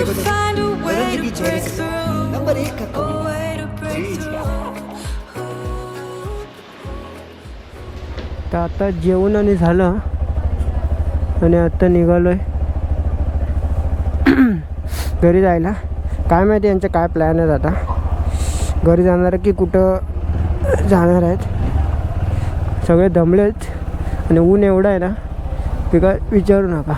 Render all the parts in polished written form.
could find a way to break through, a way to break through. तर आता जेवण आणि झालं आणि आता निघालोय घरी जायला. काय माहिती यांचे काय प्लॅन आहेत, आता घरी जाणार की कुठं जाणार आहेत. सगळे दमलेत आणि ऊन एवढं आहे ना की काय विचारू नका.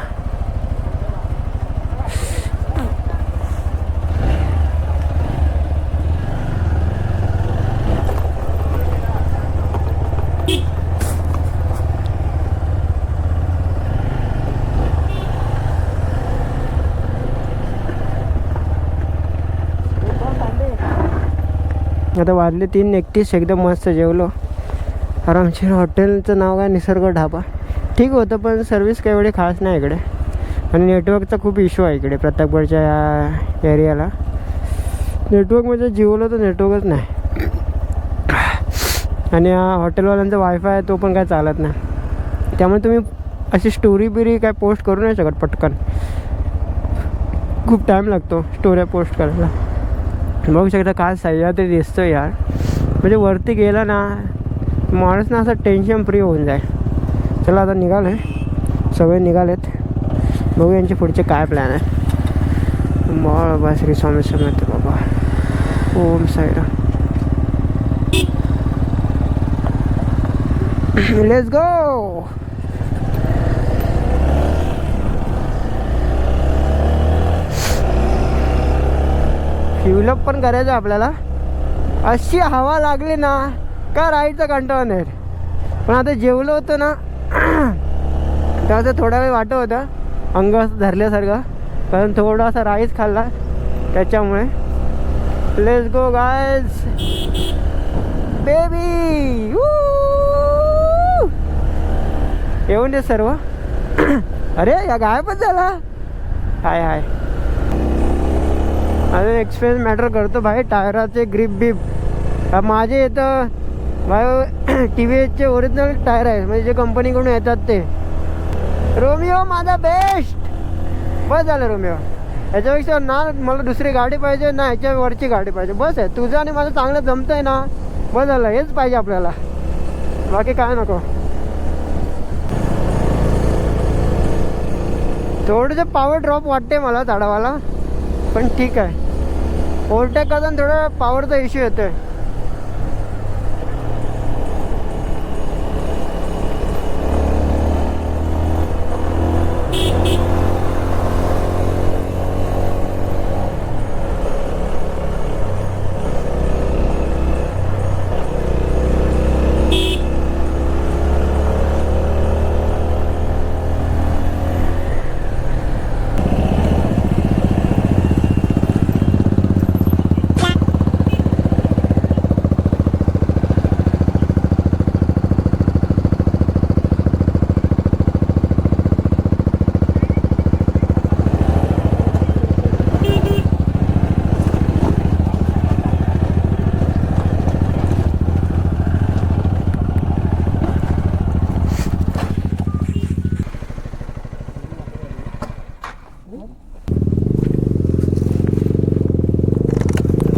आता वाजले 3:31. एकदम मस्त जेवलो आरामशीर. हॉटेलचं नाव काय निसर्ग ढाबा. ठीक होतं पण सर्विस काही एवढी खास नाही इकडे आणि नेटवर्कचा खूप इश्यू आहे इकडे प्रतापगडच्या या एरियाला. नेटवर्क म्हणजे जिओला तर नेटवर्कच नाही आणि हॉटेलवाल्यांचा वायफाय आहे तो पण काय चालत नाही. त्यामुळे तुम्ही अशी स्टोरी बिरी काय पोस्ट करू नाही शकत पटकन. खूप टाईम लागतो स्टोऱ्या पोस्ट करायला. बघू शकता काय सह्याद्री दिसतो यार. म्हणजे वरती गेला ना माणूस ना असं टेन्शन फ्री होऊन जाईल. चला आता निघालो आहे, सगळे निघालेत. बघू यांचे पुढचे काय प्लॅन आहे. बाबा श्री स्वामी समर्थ बाबा. ओम साईराम. Let's go. फ्युलअप पण करायचं आपल्याला. अशी हवा लागली ना का राईडचा कंटाळा नाही. पण आता जेवलं होतं ना तेव्हा थोडा वेळ वाटत होता अंग असं धरल्यासारखं, कारण थोडासा राईस खाल्ला त्याच्यामुळे. Let's go guys baby. येऊन दे सर्व. अरे या गायबच झाला. हाय हाय. अजून एक्सपिरियन्स मॅटर करतो भाई. टायराचे ग्रिप बीप माझे येतं भाई. टी व्ही एसचे ओरिजिनल टायर आहे म्हणजे जे कंपनीकडून येतात ते. रोमिओ माझा बेस्ट. बस झालं रोमिओ. याच्यापेक्षा ना मला दुसरी गाडी पाहिजे ना ह्याच्यावरची गाडी पाहिजे. बस आहे. तुझं आणि माझं चांगलं जमतं आहे ना, बस झालं. हेच पाहिजे आपल्याला, बाकी काय नको. थोडंसं पॉवर ड्रॉप वाटते मला झाडावाला, पण ठीक आहे. ओव्हरटेक करताना थोडं पॉवरचा इश्यू येतो आहे.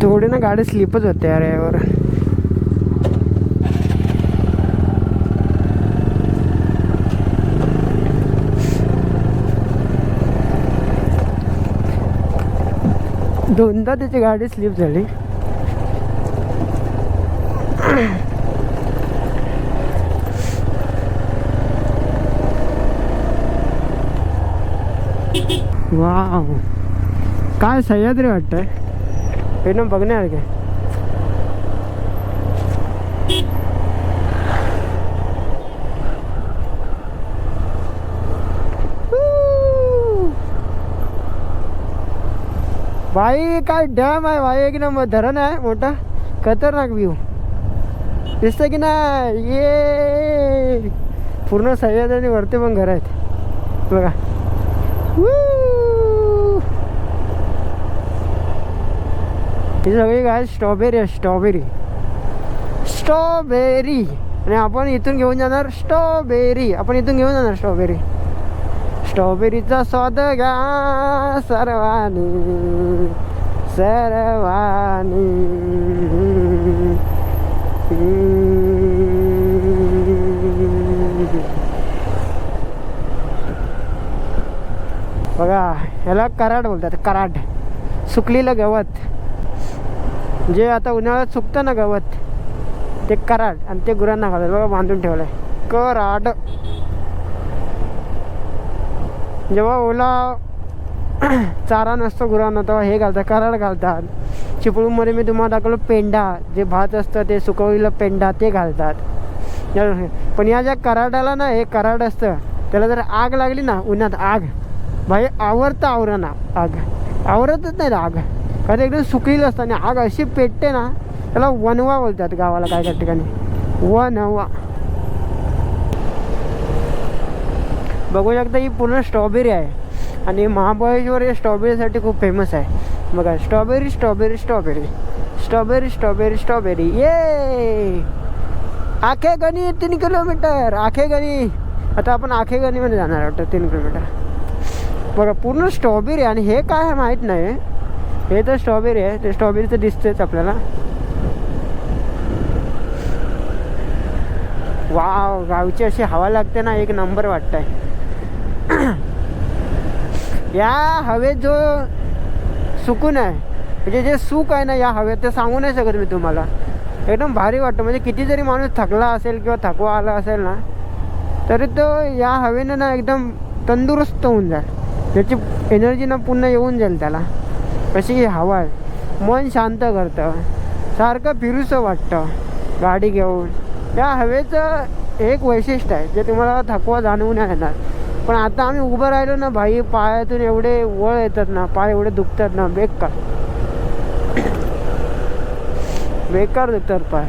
थोडी ना गाडी स्लिपच होते यार यावर. दोनदा त्याची गाडी स्लिप झाली. वाव काय सह्याद्री वाटतंय. एकदम बघण्यासारखं आहे. भाई काय डॅम आहे भाई. एक नंबर धरण आहे मोठा. खतरनाक व्ह्यू दिसतं की नाही. ये पूर्ण सह्याद्री वरती पण घर आहेत बघा. ही सगळी काय स्ट्रॉबेरी आहे. स्ट्रॉबेरी स्ट्रॉबेरी आणि आपण इथून घेऊन जाणार स्ट्रॉबेरी. आपण इथून घेऊन जाणार स्ट्रॉबेरी. स्ट्रॉबेरीचा स्वाद घ्या सर्वांनी सर्वांनी. बघा ह्याला कराड बोलतात, कराड. सुकलेलं गवत जे आता उन्हाळ्यात सुकतं ना गवत, ते कराड. आणि ते गुरांना खातात बघा, बांधून ठेवलंय कराड. जेव्हा ओला चारा नसतो गुरांना तेव्हा हे घालतात, कराड घालतात. चिपळूणमध्ये मी तुम्हाला दाखवलं पेंडा, जे भात असतं ते सुकवलेलं पेंडा ते घालतात. पण या ज्या कराडाला ना, हे कराड असतं त्याला जर आग लागली ना उन्हात, आग भाई आवरतं आवरणा, आग आवरतच नाही आग, कारण एकदम सुकलेलं असतं आणि आग अशी पेटते ना, त्याला वनवा बोलतात गावाला काय काय ठिकाणी, वनवा. बघू शकता ही पूर्ण स्ट्रॉबेरी आहे आणि महाबळेश्वर हे स्ट्रॉबेरीसाठी खूप फेमस आहे. बघा strawberry strawberry strawberry strawberry strawberry strawberry. ये आखेगणी 3 किलोमीटर, आखेगणी. आता आपण आखेगणीमध्ये जाणार वाटतं 3 किलोमीटर. बघा पूर्ण स्ट्रॉबेरी. आणि हे काय आहे माहीत नाही, हे तर स्ट्रॉबेरी आहे, ते स्ट्रॉबेरीचं दिसतेच आपल्याला. वाव, गावची अशी हवा लागते ना, एक नंबर वाटतंय. या हवेत जो सुकून आहे, म्हणजे जे सुख आहे ना या हवेत, ते सांगू नाही शकत मी तुम्हाला. एकदम भारी वाटतं. म्हणजे किती जरी माणूस थकला असेल किंवा थकवा आला असेल ना, तरी तो या हवेनं ना एकदम तंदुरुस्त होऊन जाईल, त्याची एनर्जी ना पुन्हा येऊन जाईल त्याला. अशी ही हवा आहे, मन शांत करतं, सारखं फिरूसं वाटतं गाडी घेऊन. या हवेचं एक वैशिष्ट्य आहे जे तुम्हाला थकवा जाणवून येणार. पण आता आम्ही उभं राहिलो ना भाई, पायातून एवढे वळ येतात ना, पाय एवढे दुखतात ना, बेकार बेकार दुखतात पाय.